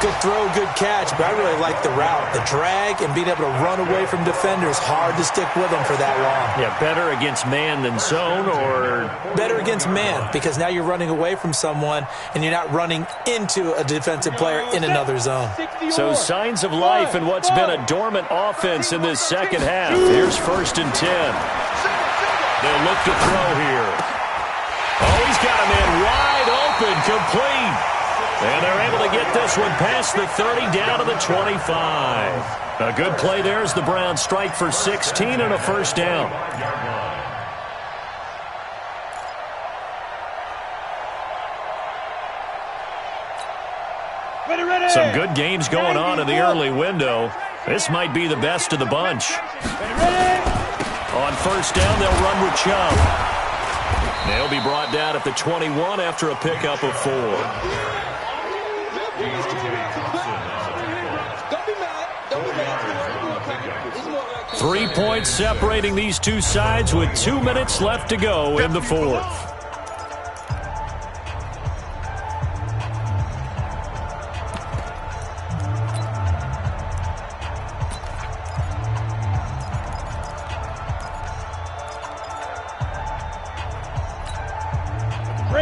Good throw, good catch, but I really like the route. The drag and being able to run away from defenders, hard to stick with them for that long. Yeah, better against man than zone, or? Better against man, because now you're running away from someone and you're not running into a defensive player in another zone. So signs of life in what's been a dormant offense in this second half. Here's 1st and 10. They'll look to throw here. Oh, he's got a man wide open, complete. And they're able to get this one past the 30 down to the 25. A good play there as the Browns strike for 16 and a first down. Some good games going on in the early window. This might be the best of the bunch. On first down, they'll run with Chubb. They'll be brought down at the 21 after a pickup of 4. 3 points separating these two sides with 2 minutes left to go in the fourth.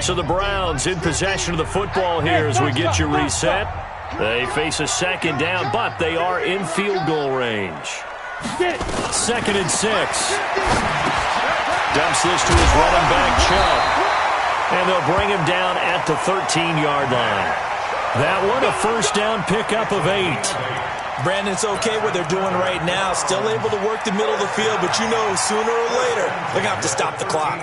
So the Browns in possession of the football here as we get you reset. They face a 2nd down, but they are in field goal range. 2nd and 6. Dumps this to his running back, Chubb. And they'll bring him down at the 13-yard line. That one, a first down pickup of 8. Brandon, it's okay what they're doing right now. Still able to work the middle of the field, but you know sooner or later they're going to have to stop the clock.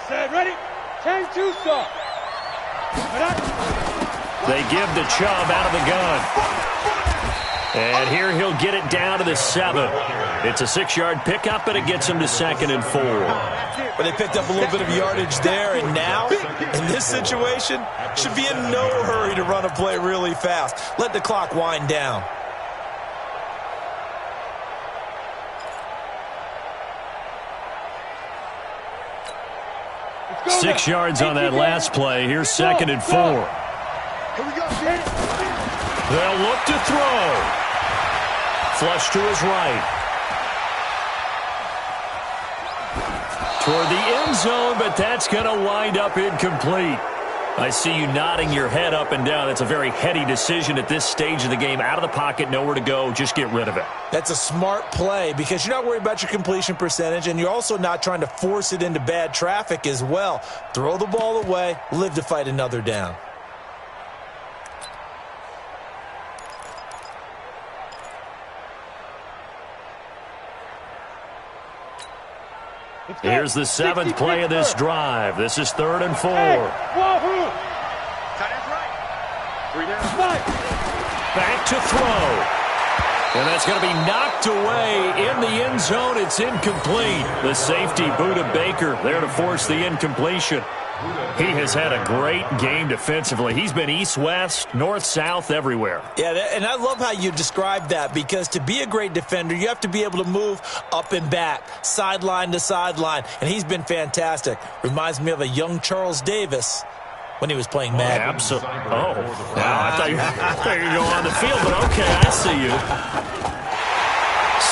Set, ready, 10-2 stop. They give to Chubb out of the gun. And here he'll get it down to the 7. It's a 6-yard pickup, but it gets him to 2nd and 4. But they picked up a little bit of yardage there, and now, in this situation, should be in no hurry to run a play really fast. Let the clock wind down. Six yards on that last play. Here's 2nd and 4. They'll look to throw. Flush to his right. Toward the end zone, but that's going to wind up incomplete. I see you nodding your head up and down. That's a very heady decision at this stage of the game. Out of the pocket, nowhere to go. Just get rid of it. That's a smart play because you're not worried about your completion percentage, and you're also not trying to force it into bad traffic as well. Throw the ball away, live to fight another down. Here's the 7th play of this drive. This is 3rd and 4. Back to throw. And that's going to be knocked away in the end zone. It's incomplete. The safety, Buda Baker, there to force the incompletion. He has had a great game defensively. He's been east-west, north-south, everywhere. Yeah, and I love how you described that because to be a great defender, you have to be able to move up and back, sideline to sideline, and he's been fantastic. Reminds me of a young Charles Davis when he was playing Madden. Absolutely. Oh, wow. I thought you were going on the field, but okay, I see you.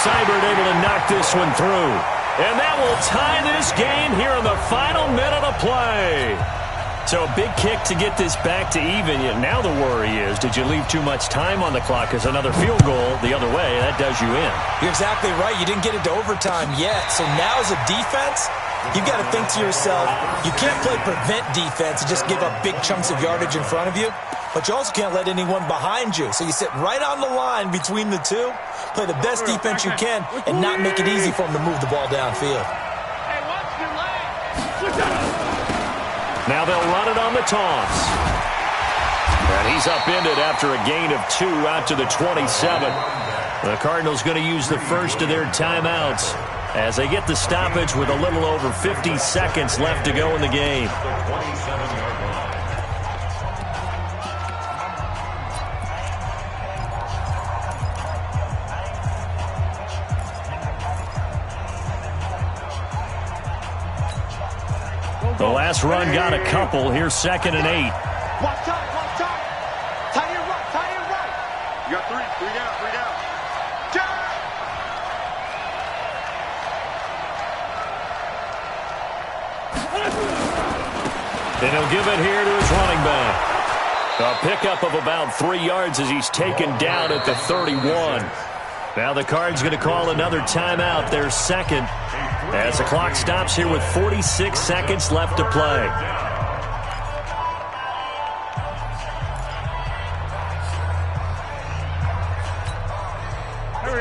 Seibert able to knock this one through. And that will tie this game here in the final minute of play. So a big kick to get this back to even. Now the worry is, did you leave too much time on the clock? Because another field goal the other way, that does you in. You're exactly right. You didn't get it to overtime yet. So now as a defense, you've got to think to yourself, you can't play prevent defense and just give up big chunks of yardage in front of you. But you also can't let anyone behind you. So you sit right on the line between the two, play the best defense you can, and not make it easy for them to move the ball downfield. Hey, watch your leg. Now they'll run it on the toss. And he's upended after a gain of 2 out to the 27. The Cardinals going to use the first of their timeouts as they get the stoppage with a little over 50 seconds left to go in the game. The last run got a couple. Here's 2nd and 8. Watch time, watch time. Tie it right, tie it right. You got three down, three down. Jump! And he'll give it here to his running back. A pickup of about 3 yards as he's taken down at the 31. Now the Cards going to call another timeout, their second, as the clock stops here with 46 seconds left to play.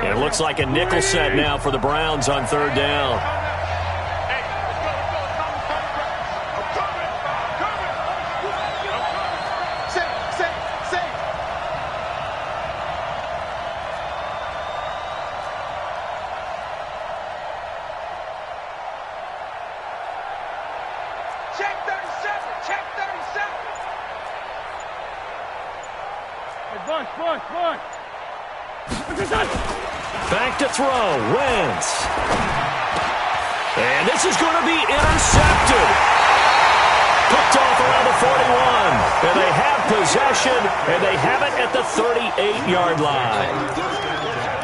It looks like a nickel set now for the Browns on 3rd down. Back to throw, Wentz. And this is going to be intercepted. Picked off around the 41. And they have possession, and they have it at the 38-yard line.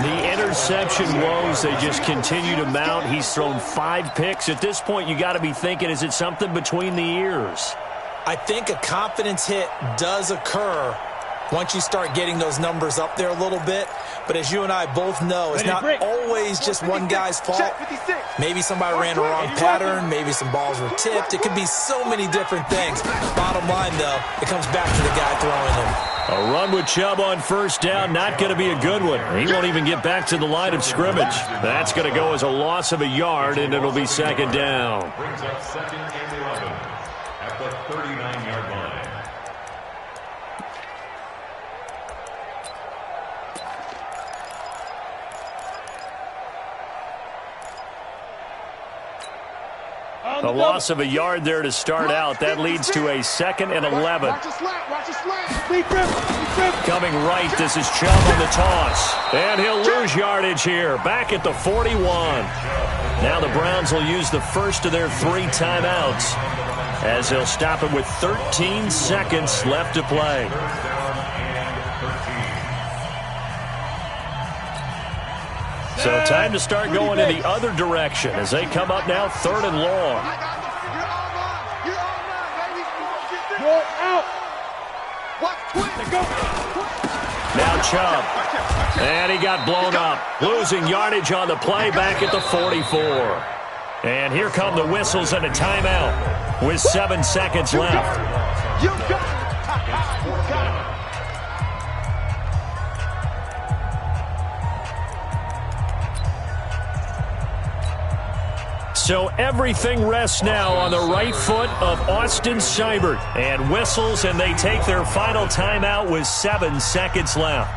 The interception woes, they just continue to mount. He's thrown 5 picks. At this point, you got to be thinking, is it something between the ears? I think a confidence hit does occur once you start getting those numbers up there a little bit. But as you and I both know, it's not always just one guy's fault. Maybe somebody ran a wrong pattern. Maybe some balls were tipped. It could be so many different things. Bottom line, though, it comes back to the guy throwing them. A run with Chubb on 1st down, not going to be a good one. He won't even get back to the line of scrimmage. That's going to go as a loss of a yard, and it'll be 2nd down. Brings up 2nd and 11 at the 39-yard line. A loss of a yard there to start out. That leads to a 2nd and 11. Coming right, this is Chubb on the toss. And he'll lose yardage here. Back at the 41. Now the Browns will use the first of their 3 timeouts, as they'll stop it with 13 seconds left to play. So time to start going in the other direction as they come up now 3rd and long. Now Chubb. And he got blown up. Losing yardage on the play back at the 44. And here come the whistles and a timeout with 7 seconds left. You got it. So everything rests now on the right foot of Austin Seibert. And whistles, and they take their final timeout with 7 seconds left.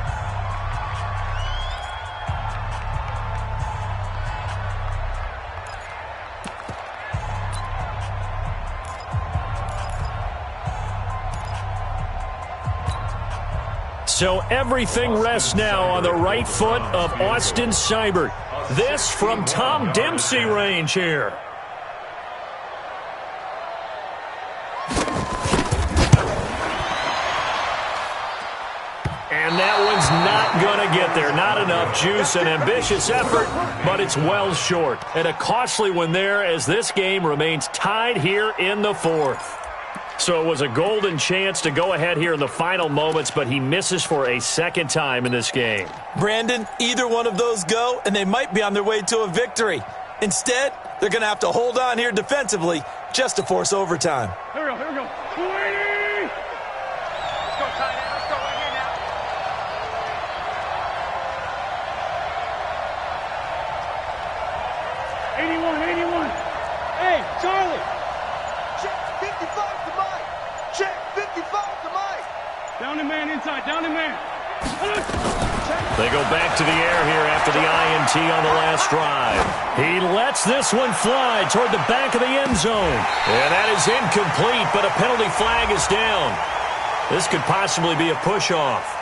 So everything rests now on the right foot of Austin Seibert. This from Tom Dempsey range here. And that one's not going to get there. Not enough juice. An ambitious effort, but it's well short. And a costly one there as this game remains tied here in the fourth. So it was a golden chance to go ahead here in the final moments, but he misses for a second time in this game. Brandon, either one of those go, and they might be on their way to a victory. Instead, they're going to have to hold on here defensively just to force overtime. Here we go. 20! Let's go, tight end. Let's go right here now. Hey, Charlie! Check 55 to Mike. Check 55 to Mike. Down the man inside, down the man. They go back to the air here after the INT on the last drive. He lets this one fly toward the back of the end zone. And that is incomplete, but a penalty flag is down. This could possibly be a push-off.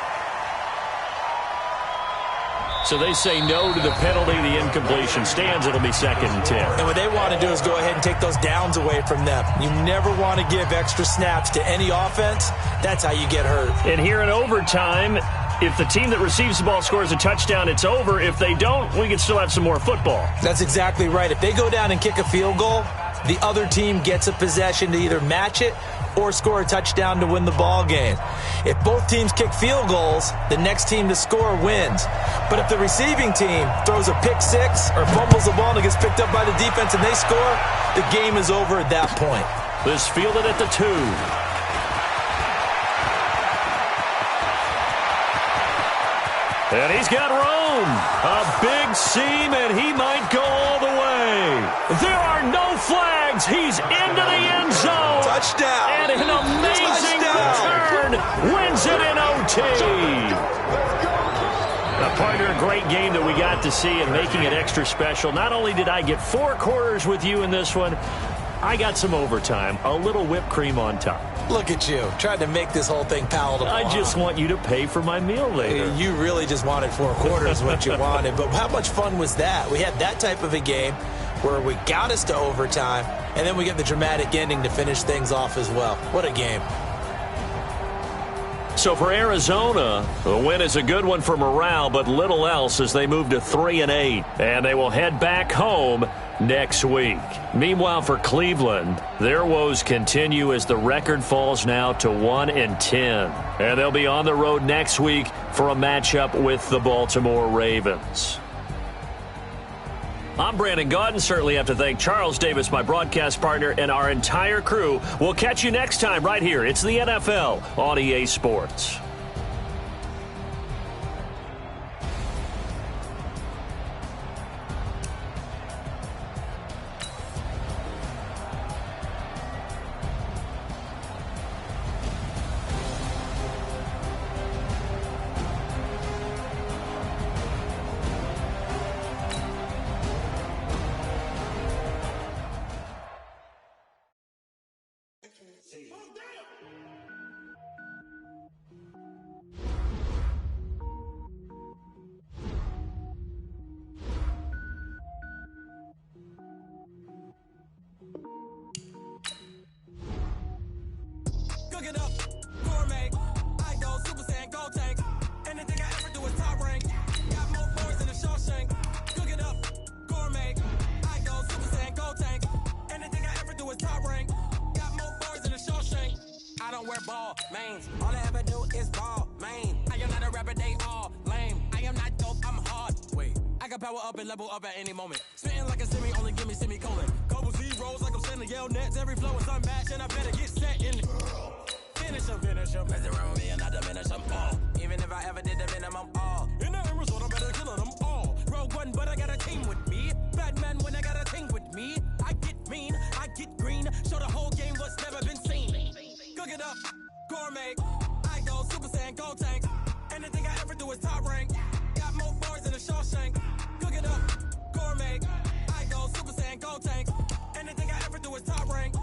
So they say no to the penalty. The incompletion stands. It'll be 2nd and 10. And what they want to do is go ahead and take those downs away from them. You never want to give extra snaps to any offense. That's how you get hurt. And here in overtime, if the team that receives the ball scores a touchdown, it's over. If they don't, we can still have some more football. That's exactly right. If they go down and kick a field goal, the other team gets a possession to either match it or score a touchdown to win the ball game. If both teams kick field goals, the next team to score wins. But if the receiving team throws a pick six or fumbles the ball and it gets picked up by the defense and they score, the game is over at that point. This fielded at the 2. And he's got room. A big seam, and he might go all the way. There are no flags. He's into the end zone. Touchdown. And an amazing return. Wins it in OT. A partner, a great game that we got to see and making it extra special. Not only did I get 4 quarters with you in this one, I got some overtime, a little whipped cream on top. Look at you, trying to make this whole thing palatable. I just want you to pay for my meal later. You really just wanted 4 quarters what you wanted. But how much fun was that? We had that type of a game where we got us to overtime, and then we get the dramatic ending to finish things off as well. What a game. So for Arizona, the win is a good one for morale, but little else as they move to 3-8, and they will head back home next week. Meanwhile, for Cleveland, their woes continue as the record falls now to 1-10, and they'll be on the road next week for a matchup with the Baltimore Ravens. I'm Brandon Gaudin. Certainly have to thank Charles Davis, my broadcast partner, and our entire crew. We'll catch you next time right here. It's the NFL on EA Sports. Cook it up, gourmet. I go Super Saiyan, go tank. Anything I ever do is top rank. Got more boys than a Shawshank. Cook it up, gourmet. I go Super Saiyan, go tank. Anything I ever do is top rank. Got more boys than a Shawshank. I don't wear ball mains. All I ever do is ball main. I am not a rapper, they all lame. I am not dope, I'm hard. Wait, I can power up and level up at any moment. Spitting like a semi, only give me semicolon. Couple zeros like I'm sending yell nets. Every flow is unmatched, and I better get set in. Finish him. Mess around with me and I diminish them all. Even if I ever did the minimum, all. In the end result, I'm better killing them all. Rogue One, but I got a team with me. Batman when I got a team with me. I get mean, I get green. Show the whole game what's never been seen. Cook it up, gourmet. I go Super Saiyan, go tank. Anything I ever do is top rank. Got more bars than a Shawshank. Cook it up, gourmet. I go Super Saiyan, go tank. Anything I ever do is top rank.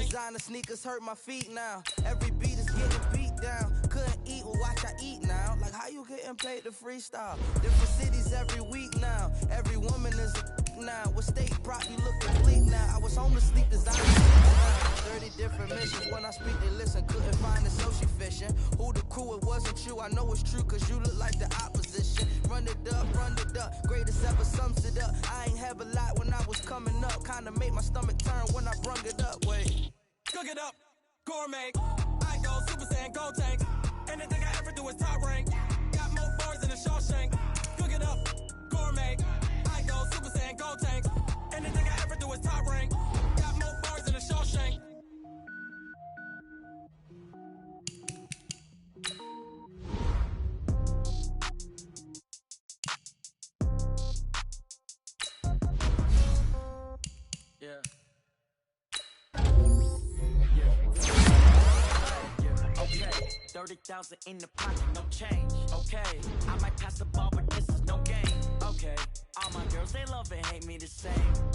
Designer sneakers hurt my feet now. Every beat is getting beat down. Couldn't eat, well watch I eat now. Like how you getting paid to freestyle? Different cities every week now. Every woman is now. What state brought you looking bleak now? I was homeless, sleep designing now. 30 different missions. When I speak, they listen. Couldn't find the social fishing. Who the crew, it wasn't you. I know it's true, cause you look like the opposition. Run it up. Greatest ever sums it up. I ain't have a lot when I was coming up. Kinda made my stomach turn when I brung it up. Wait. Cook it up, gourmet. I go Super Saiyan, go tank. Anything I ever do is top rank. Got more bars than a Shawshank. Cook it up, gourmet. I go Super Saiyan, go tank. Anything I ever do is top rank. Got more bars than a Shawshank. Yeah. Okay, 30,000 in the pocket, no change. Okay, I might pass the ball, but this is no game. Okay, all my girls, they love and hate me the same.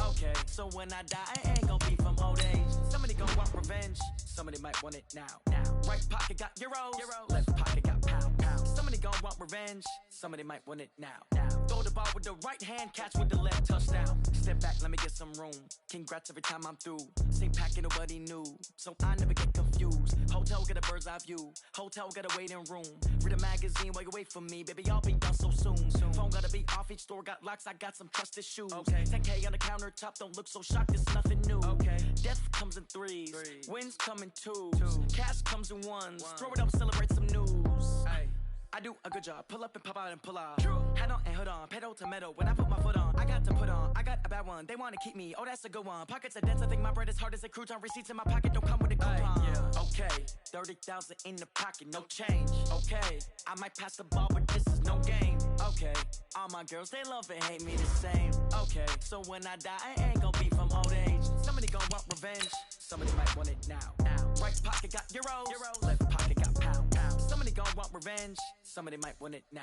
Okay, so when I die, I ain't gon' be from old age. Somebody gon' want revenge, somebody might want it now. Right pocket got euros, left pocket got pound. Somebody gon' want revenge, somebody might want it now. Throw the ball with the right hand, catch with the left, touchdown. Step back, let me get some room. Congrats every time I'm through. Same packet, nobody knew, so I never get confused. Hotel get a bird's eye view. Hotel got a waiting room. Read a magazine while you wait for me, baby. I'll be done so soon. Phone gotta be off. Each store got locks. I got some trusted shoes. Okay. 10K on the countertop. Don't look so shocked. It's nothing new. Okay. Death comes in threes. Wins come in twos. Cash comes in ones. Throw it up, celebrate some news. Ay. I do a good job. Pull up and pop out and pull out. Head on and hood on. Pedal to metal. When I put my foot on, I got to put on. I got a bad one. They want to keep me. Oh, that's a good one. Pockets are dense. I think my bread is hard as a crouton. Receipts in my pocket don't come with a coupon. Yeah. Okay. 30,000 in the pocket. No change. Okay. I might pass the ball, but this is no game. Okay. All my girls, they love and hate me the same. Okay. So when I die, I ain't gonna be from old age. Somebody gonna want revenge. Somebody might want it now. Right pocket got euros. Left pocket got pound. Somebody gonna want revenge. Somebody might want it now.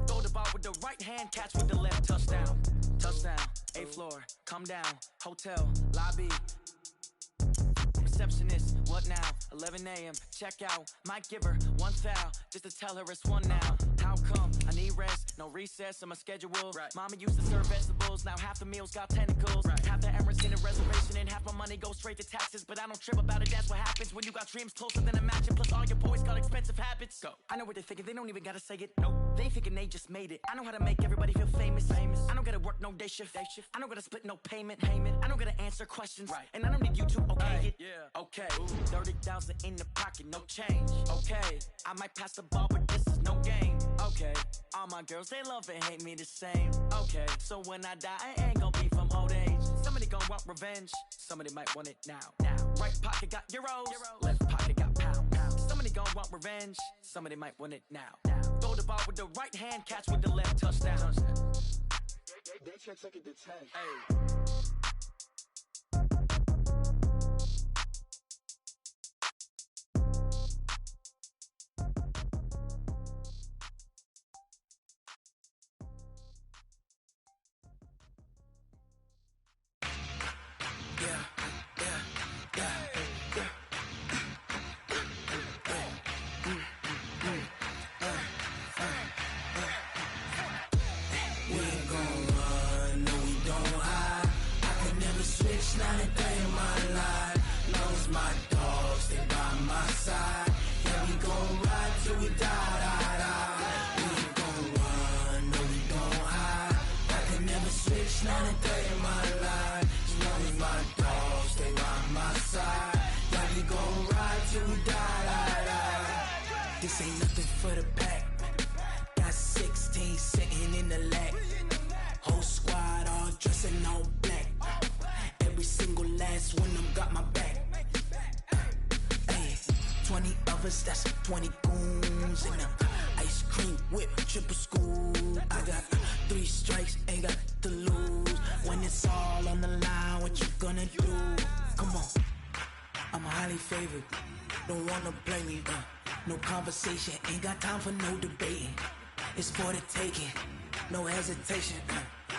Throw the ball with the right hand, catch with the left, touchdown. Touchdown, 8th floor, come down, hotel, lobby. Receptionist, what now? 11 a.m., check out. Might give her one foul, just to tell her it's one now. How come? I need rest, no recess in my schedule. Right. Mama used to serve vegetables, now half the meals got tentacles. Right. Half the Emirates in a reservation and half my money goes straight to taxes. But I don't trip about it, that's what happens when you got dreams closer than a mansion. Plus all your boys got expensive habits. Go. I know what they're thinking, they don't even gotta say it. Nope. They thinking they just made it. I know how to make everybody feel famous. I don't gotta work no day shift. I don't gotta split no payment. I don't gotta answer questions. Right. And I don't need you to okay it. Yeah. Okay. 30,000 in the pocket, no change. Okay. I might pass the ball, but this is no game. Okay. All my girls, they love and hate me the same. Okay. So when I die, I ain't gonna be from old age. Somebody gonna want revenge. Somebody might want it now. Right pocket got euros. Left pocket got pound. Somebody gonna want revenge. Somebody might want it now. Throw the ball with the right hand, catch with the left, touchdown. They check second to 10. Hey. Not a day in my life. Knows my dogs, they by my side. Yeah, we gon' ride till we die. We ain't gon' run, no, we gon' hide. I can never switch, not a day in my life. As long as my dogs, they by my side. Yeah, we gon' ride till we die. This ain't nothing for the pack. Got 16 sitting in the lap. Whole squad all dressing all black. Every single last one of them got my back. Ay, 20 of us, that's 20 goons. And ice cream whip, triple scoop. I got 3 strikes, ain't got to lose. When it's all on the line, what you gonna do? Come on, I'm highly favored. Don't wanna play me, no conversation, ain't got time for no debating. It's for the taking, no hesitation.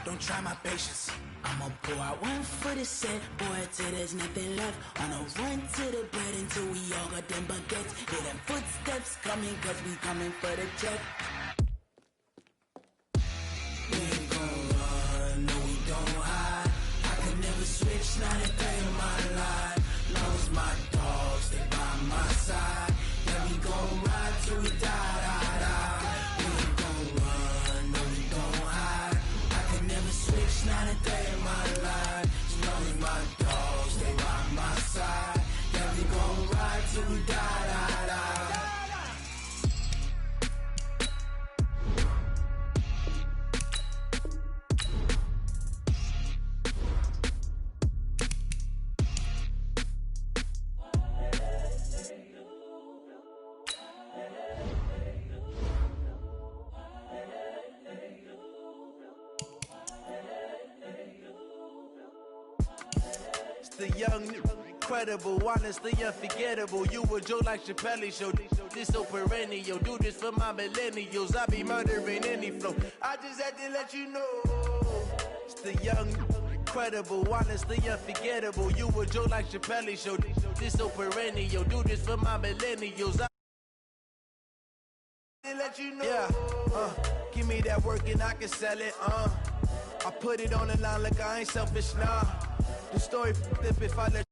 Don't try my patience. I'ma pour out one for the set, boy, till there's nothing left. On a run to the bread until we all got them baguettes. Hear them footsteps coming, cause we coming for the check. We ain't gon' run, no, we don't hide. the young, incredible, honestly unforgettable. You a joke like Chappelle Show. This so perennial. Do this for my millennials. I be murdering any flow. I just had to let you know. It's the young, incredible, honestly unforgettable. You a joke like Chappelle Show. This so perennial. Do this for my millennials. I let you know. Yeah, give me that work and I can sell it. I put it on the line like I ain't selfish, nah. The story flip if I let